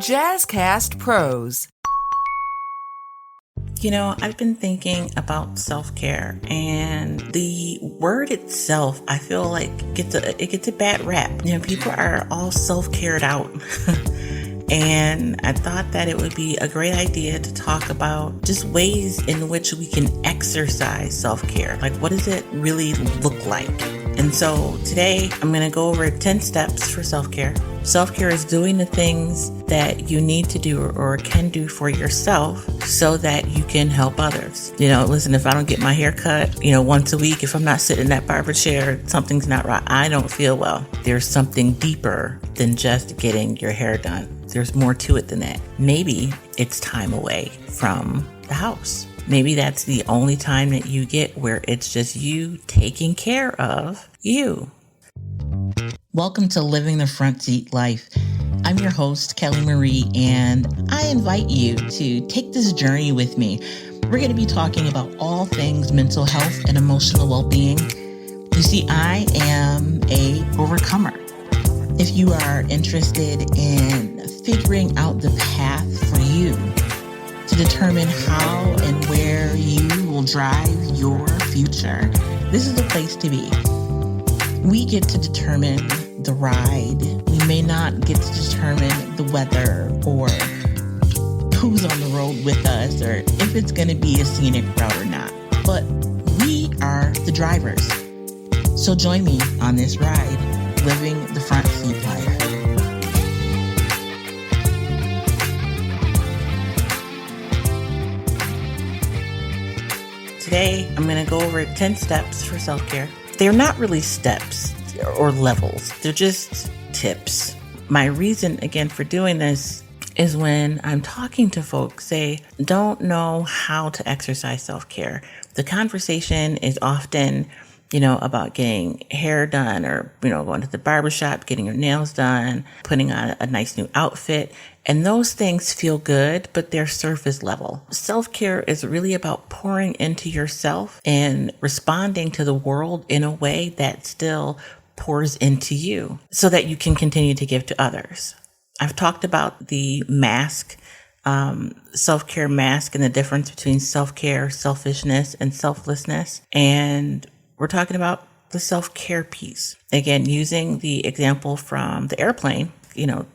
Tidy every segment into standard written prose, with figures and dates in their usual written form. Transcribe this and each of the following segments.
JazzCast Pros. You know, I've been thinking about self-care, and the word itself, I feel like it gets a bad rap. You know, people are all self-cared out. And I thought that it would be a great idea to talk about just ways in which we can exercise self-care. Like, what does it really look like? And so today I'm going to go over 10 steps for self-care. Self-care is doing the things that you need to do or can do for yourself so that you can help others. You know, listen, if I don't get my hair cut, once a week, if I'm not sitting in that barber chair, something's not right. I don't feel well. There's something deeper than just getting your hair done. There's more to it than that. Maybe it's time away from the house. Maybe that's the only time that you get where it's just you taking care of you. Welcome to Living the Front Seat Life. I'm your host, Kelly Marie, and I invite you to take this journey with me. We're going to be talking about all things mental health and emotional well-being. You see, I am a overcomer. If you are interested in figuring out the path for you to determine how and where you will drive your future, this is the place to be. We get to determine the ride. We may not get to determine the weather or who's on the road with us or if it's going to be a scenic route or not. But we are the drivers. So join me on this ride, living the front seat life. Today, I'm going to go over 10 steps for self-care. They're not really steps or levels. They're just tips. My reason, again, for doing this is when I'm talking to folks, they don't know how to exercise self-care. The conversation is often, about getting hair done or, going to the barbershop, getting your nails done, putting on a nice new outfit. And those things feel good, but they're surface level. Self-care is really about pouring into yourself and responding to the world in a way that still pours into you so that you can continue to give to others. I've talked about the mask, self-care mask, and the difference between self-care, selfishness, and selflessness. And we're talking about the self-care piece. Again, using the example from the airplane,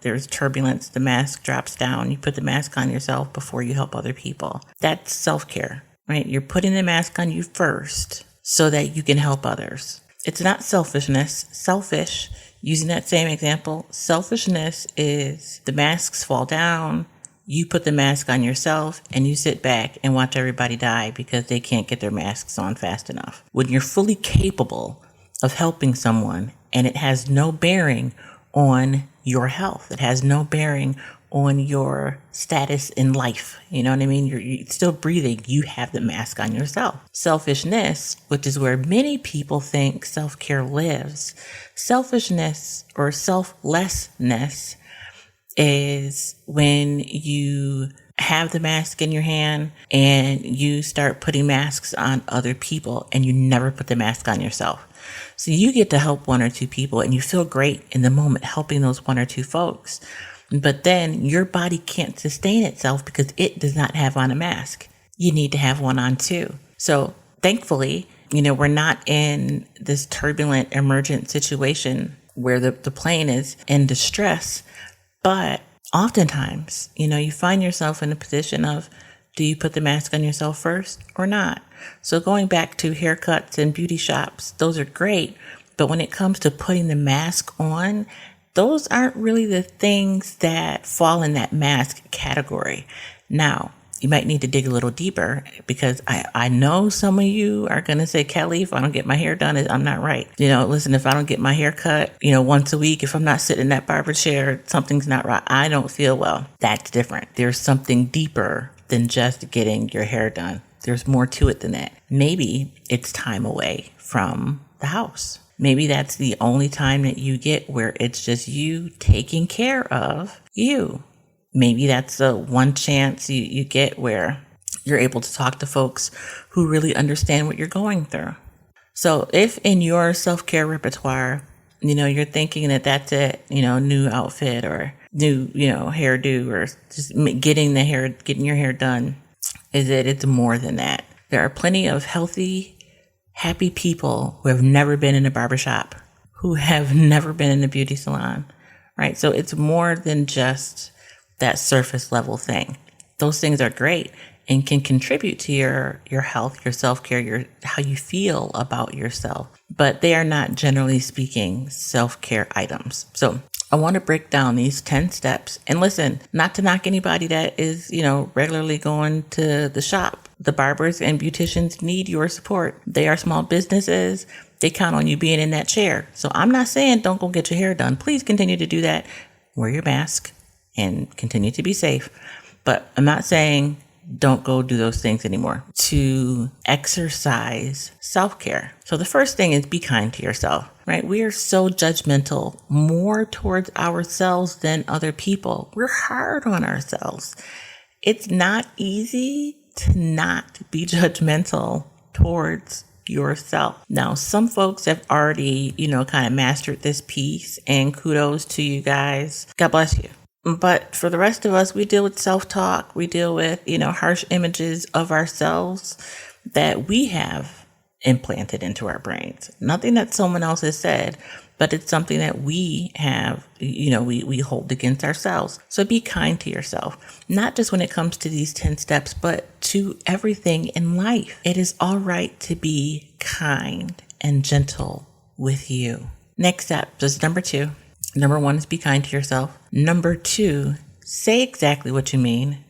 there's turbulence, the mask drops down, you put the mask on yourself before you help other people. That's self-care, right? You're putting the mask on you first so that you can help others. It's not selfishness. Selfish, using that same example, selfishness is the masks fall down, you put the mask on yourself, and you sit back and watch everybody die because they can't get their masks on fast enough. When you're fully capable of helping someone and it has no bearing on your health, it has no bearing on your status in life. You know what I mean? You're still breathing. You have the mask on yourself. Selfishness, which is where many people think self-care lives. Selfishness or selflessness is when you have the mask in your hand and you start putting masks on other people and you never put the mask on yourself. So you get to help one or two people and you feel great in the moment helping those one or two folks. But then your body can't sustain itself because it does not have on a mask. You need to have one on too. So thankfully, we're not in this turbulent, emergent situation where the plane is in distress. But oftentimes, you find yourself in a position of, do you put the mask on yourself first or not? So going back to haircuts and beauty shops, those are great. But when it comes to putting the mask on, those aren't really the things that fall in that mask category. Now, you might need to dig a little deeper because I know some of you are going to say, Kelly, if I don't get my hair done, I'm not right. Listen, if I don't get my hair cut, once a week, if I'm not sitting in that barber chair, something's not right. I don't feel well. That's different. There's something deeper than just getting your hair done. There's more to it than that. Maybe it's time away from the house. Maybe that's the only time that you get where it's just you taking care of you. Maybe that's the one chance you get where you're able to talk to folks who really understand what you're going through. So if in your self-care repertoire, you're thinking that that's it, new outfit or new, hairdo or just getting your hair done is that it's more than that. There are plenty of healthy, happy people who have never been in a barbershop, who have never been in a beauty salon, right? So it's more than just that surface level thing. Those things are great and can contribute to your health, your self-care, how you feel about yourself, but they are not, generally speaking, self-care items. So I want to break down these 10 steps. And listen, not to knock anybody that is, regularly going to the shop. The barbers and beauticians need your support. They are small businesses. They count on you being in that chair. So I'm not saying don't go get your hair done. Please continue to do that. Wear your mask and continue to be safe. But I'm not saying don't go do those things anymore. To exercise self-care. So the first thing is be kind to yourself, right? We are so judgmental, more towards ourselves than other people. We're hard on ourselves. It's not easy to not be judgmental towards yourself. Now, some folks have already, kind of mastered this piece, and kudos to you guys. God bless you. But for the rest of us, we deal with self-talk. We deal with, harsh images of ourselves that we have implanted into our brains. Nothing that someone else has said, but it's something that we have, we hold against ourselves. So be kind to yourself, not just when it comes to these 10 steps, but to everything in life. It is all right to be kind and gentle with you. Next step is number 2. Number 1 is be kind to yourself. Number 2, say exactly what you mean.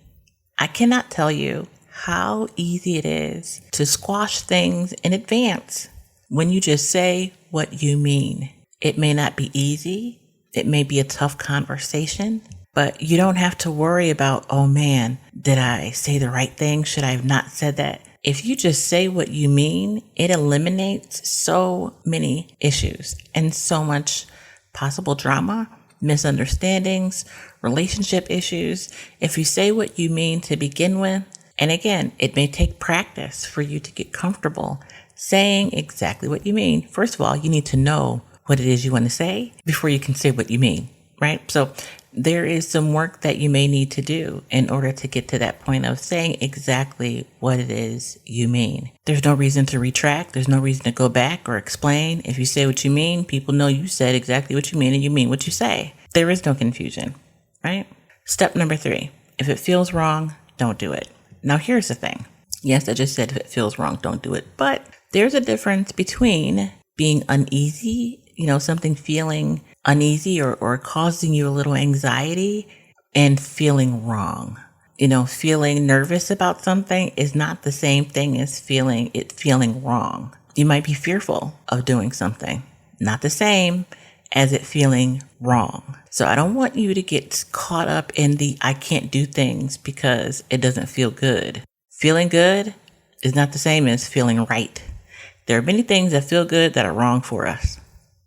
I cannot tell you how easy it is to squash things in advance when you just say what you mean. It may not be easy. It may be a tough conversation, but you don't have to worry about, oh man, did I say the right thing? Should I have not said that? If you just say what you mean, it eliminates so many issues and so much possible drama, misunderstandings, relationship issues. If you say what you mean to begin with, and again, it may take practice for you to get comfortable saying exactly what you mean. First of all, you need to know what it is you want to say before you can say what you mean, right? So there is some work that you may need to do in order to get to that point of saying exactly what it is you mean. There's no reason to retract. There's no reason to go back or explain. If you say what you mean, people know you said exactly what you mean and you mean what you say. There is no confusion, right? Step number 3, if it feels wrong, don't do it. Now here's the thing. Yes, I just said if it feels wrong, don't do it. But there's a difference between being uneasy, something feeling uneasy or causing you a little anxiety, and feeling wrong. Feeling nervous about something is not the same thing as feeling wrong. You might be fearful of doing something, not the same as it feeling wrong. So I don't want you to get caught up in the I can't do things because it doesn't feel good. Feeling good is not the same as feeling right. There are many things that feel good that are wrong for us,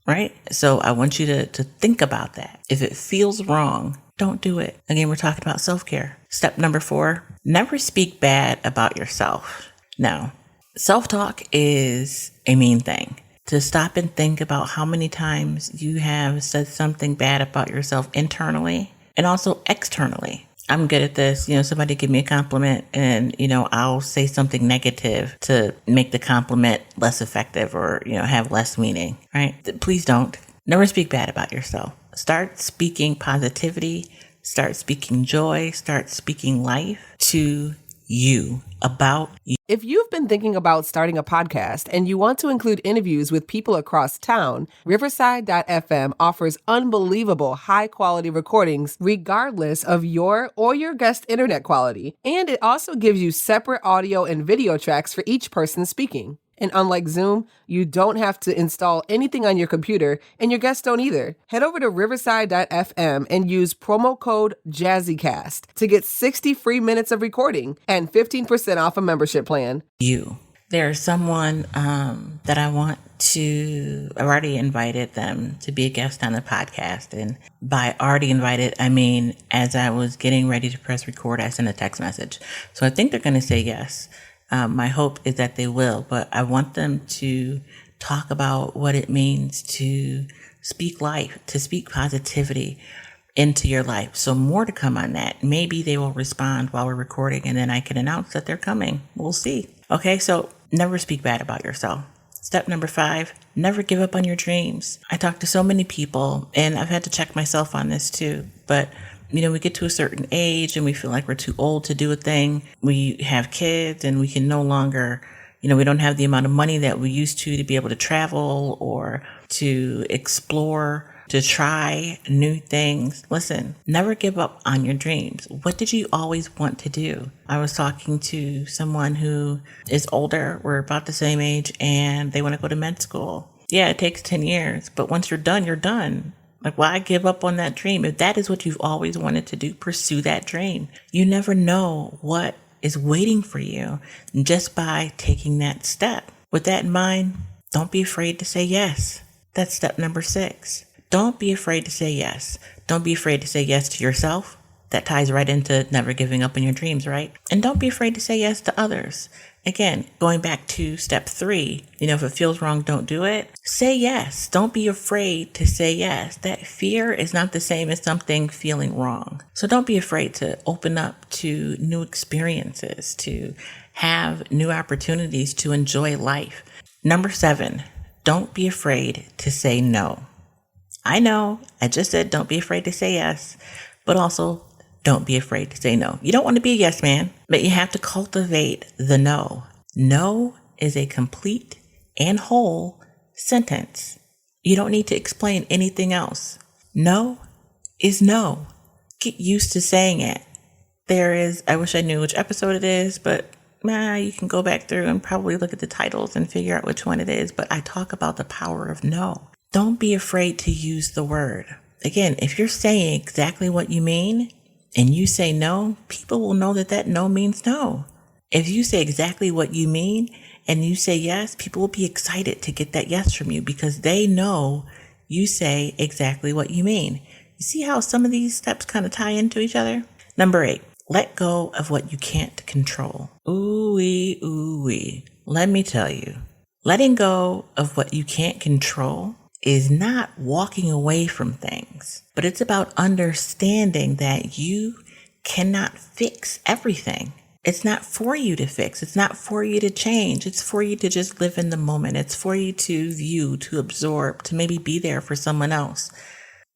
right? So I want you to think about that. If it feels wrong, don't do it. Again, we're talking about self-care. Step number 4, never speak bad about yourself. Now, self-talk is a mean thing. To stop and think about how many times you have said something bad about yourself internally and also externally. I'm good at this. Somebody give me a compliment and, I'll say something negative to make the compliment less effective or, have less meaning, right? Please don't. Never speak bad about yourself. Start speaking positivity, start speaking joy, start speaking life to you, about you. If you've been thinking about starting a podcast and you want to include interviews with people across town, Riverside.fm offers unbelievable high-quality recordings regardless of your or your guest internet quality. And it also gives you separate audio and video tracks for each person speaking. And unlike Zoom, you don't have to install anything on your computer, and your guests don't either. Head over to Riverside.fm and use promo code JazzCast to get 60 free minutes of recording and 15% off a membership plan. There's someone that I've already invited them to be a guest on the podcast. And by already invited, I mean, as I was getting ready to press record, I sent a text message. So I think they're going to say yes. My hope is that they will, but I want them to talk about what it means to speak life, to speak positivity, into your life. So more to come on that. Maybe they will respond while we're recording and then I can announce that they're coming. We'll see. Okay, so never speak bad about yourself. Step number 5, never give up on your dreams. I talk to so many people, and I've had to check myself on this too, but we get to a certain age and we feel like we're too old to do a thing. We have kids and we can no longer, we don't have the amount of money that we used to be able to travel or to explore, to try new things. Listen, never give up on your dreams. What did you always want to do? I was talking to someone who is older. We're about the same age, and they want to go to med school. Yeah, it takes 10 years, but once you're done, you're done. Like, why give up on that dream? If that is what you've always wanted to do, pursue that dream. You never know what is waiting for you just by taking that step. With that in mind, don't be afraid to say yes. That's step number 6. Don't be afraid to say yes. Don't be afraid to say yes to yourself. That ties right into never giving up on your dreams, right? And don't be afraid to say yes to others. Again, going back to step 3, if it feels wrong, don't do it. Say yes. Don't be afraid to say yes. That fear is not the same as something feeling wrong. So don't be afraid to open up to new experiences, to have new opportunities, to enjoy life. Number 7, don't be afraid to say no. I know, I just said don't be afraid to say yes, but also don't be afraid to say no. You don't want to be a yes man, but you have to cultivate the no. No is a complete and whole sentence. You don't need to explain anything else. No is no. Get used to saying it. I wish I knew which episode it is, but you can go back through and probably look at the titles and figure out which one it is, but I talk about the power of no. Don't be afraid to use the word. Again, if you're saying exactly what you mean and you say no, people will know that no means no. If you say exactly what you mean and you say yes, people will be excited to get that yes from you because they know you say exactly what you mean. You see how some of these steps kind of tie into each other? Number 8, let go of what you can't control. Ooh-wee, ooh-wee. Let me tell you, letting go of what you can't control is not walking away from things, but it's about understanding that you cannot fix everything. It's not for you to fix. It's not for you to change. It's for you to just live in the moment. It's for you to view, to absorb, to maybe be there for someone else.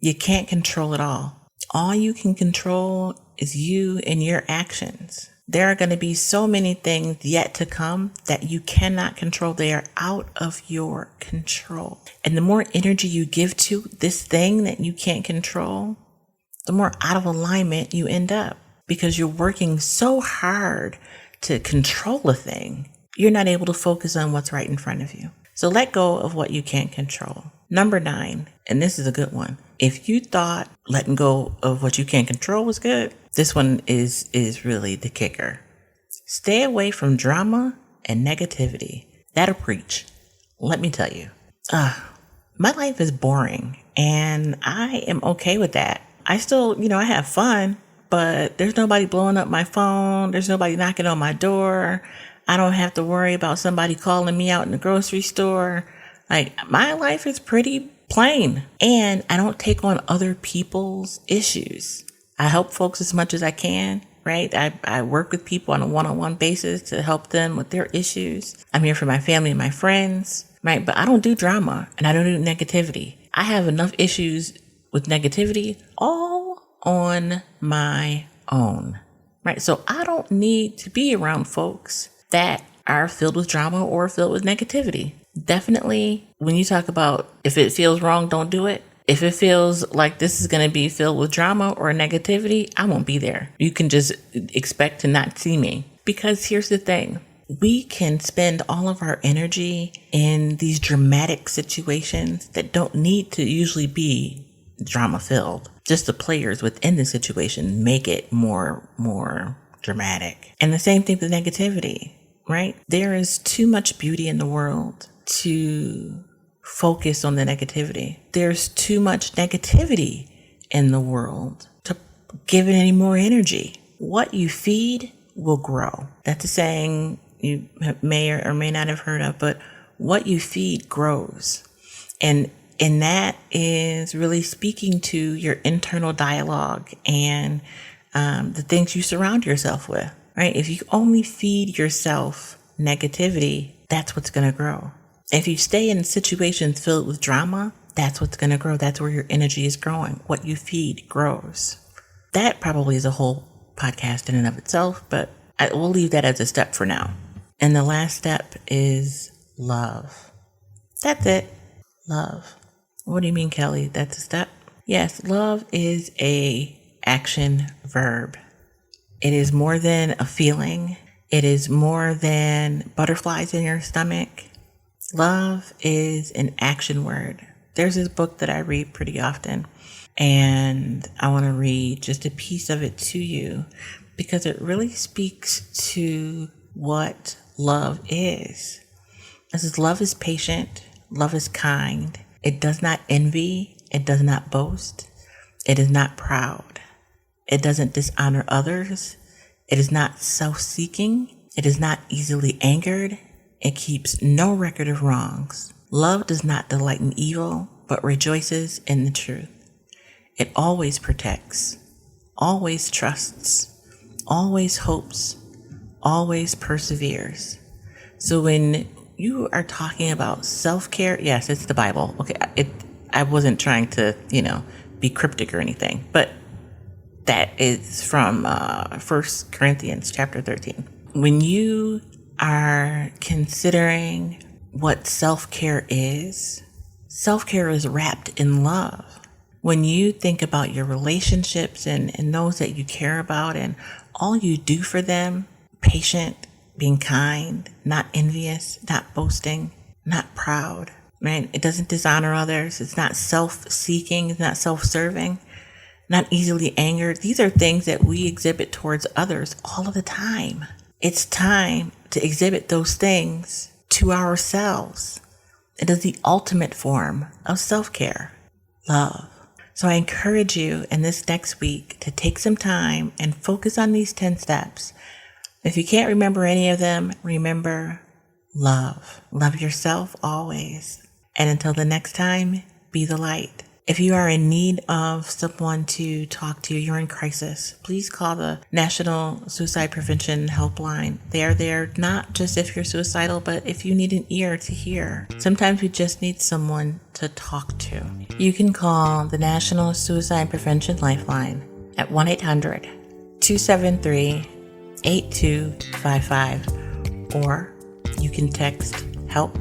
You can't control it all. All you can control is you and your actions. There are going to be so many things yet to come that you cannot control. They are out of your control. And the more energy you give to this thing that you can't control, the more out of alignment you end up because you're working so hard to control a thing. You're not able to focus on what's right in front of you. So let go of what you can't control. Number 9, and this is a good one. If you thought letting go of what you can't control was good, this one is really the kicker. Stay away from drama and negativity. That'll preach. Let me tell you. My life is boring and I am okay with that. I still, I have fun, but there's nobody blowing up my phone. There's nobody knocking on my door. I don't have to worry about somebody calling me out in the grocery store. Like, my life is pretty plain, and I don't take on other people's issues. I help folks as much as I can, right? I work with people on a one-on-one basis to help them with their issues. I'm here for my family and my friends, right? But I don't do drama and I don't do negativity. I have enough issues with negativity all on my own, right? So I don't need to be around folks that are filled with drama or filled with negativity. Definitely, when you talk about if it feels wrong, don't do it. If it feels like this is going to be filled with drama or negativity, I won't be there. You can just expect to not see me. Because here's the thing. We can spend all of our energy in these dramatic situations that don't need to usually be drama filled. Just the players within the situation make it more dramatic. And the same thing with negativity, right? There is too much beauty in the world to focus on the negativity. There's too much negativity in the world to give it any more energy. What you feed will grow. That's a saying you may or may not have heard of, but what you feed grows. And And that is really speaking to your internal dialogue and the things you surround yourself with, right? If you only feed yourself negativity, that's what's going to grow. If you stay in situations filled with drama, that's what's going to grow. That's where your energy is growing. What you feed grows. That probably is a whole podcast in and of itself, but we'll leave that as a step for now. And the last step is love. That's it. Love. What do you mean, Kelly? That's a step? Yes, love is a action verb. It is more than a feeling. It is more than butterflies in your stomach. Love is an action word. There's this book that I read pretty often, and I want to read just a piece of it to you because it really speaks to what love is. It says, love is patient. Love is kind. It does not envy. It does not boast. It is not proud. It doesn't dishonor others. It is not self-seeking. It is not easily angered. It keeps no record of wrongs. Love does not delight in evil, but rejoices in the truth. It always protects, always trusts, always hopes, always perseveres. So when you are talking about self-care, yes, it's the Bible. Okay, I wasn't trying to, be cryptic or anything, but that is from 1 Corinthians chapter 13. When you are considering what self-care is wrapped in love. When you think about your relationships and those that you care about and all you do for them, patient, being kind, not envious, not boasting, not proud, right? It doesn't dishonor others. It's not self-seeking. It's not self-serving, not easily angered. These are things that we exhibit towards others all of the time. It's time to exhibit those things to ourselves. It is the ultimate form of self-care, love. So I encourage you in this next week to take some time and focus on these 10 steps. If you can't remember any of them, remember love. Love yourself always. And until the next time, be the light. If you are in need of someone to talk to, you're in crisis, please call the National Suicide Prevention Hotline. They are there not just if you're suicidal, but if you need an ear to hear. Sometimes we just need someone to talk to. You can call the National Suicide Prevention Lifeline at 1-800-273-8255, or you can text HELP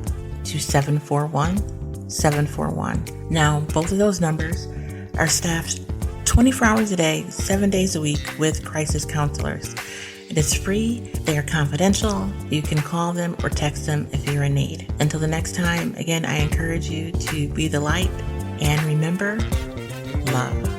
to 741-741. Now, both of those numbers are staffed 24 hours a day, 7 days a week with crisis counselors. It is free. They are confidential. You can call them or text them if you're in need. Until the next time, again, I encourage you to be the light and remember, love.